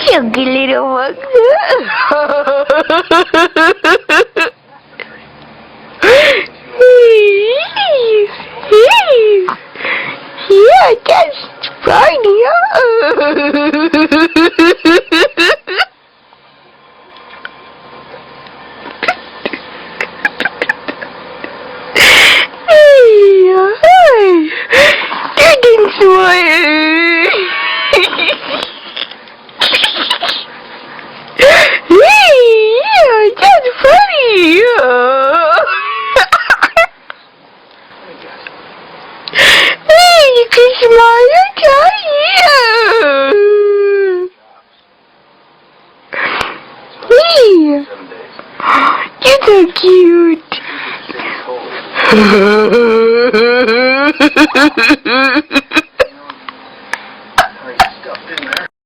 Çok gülerim bak. Yeah, that's fine, yeah. Didn't smile. Yeah, that's funny. Hey, you can smile, Hey, you're so cute.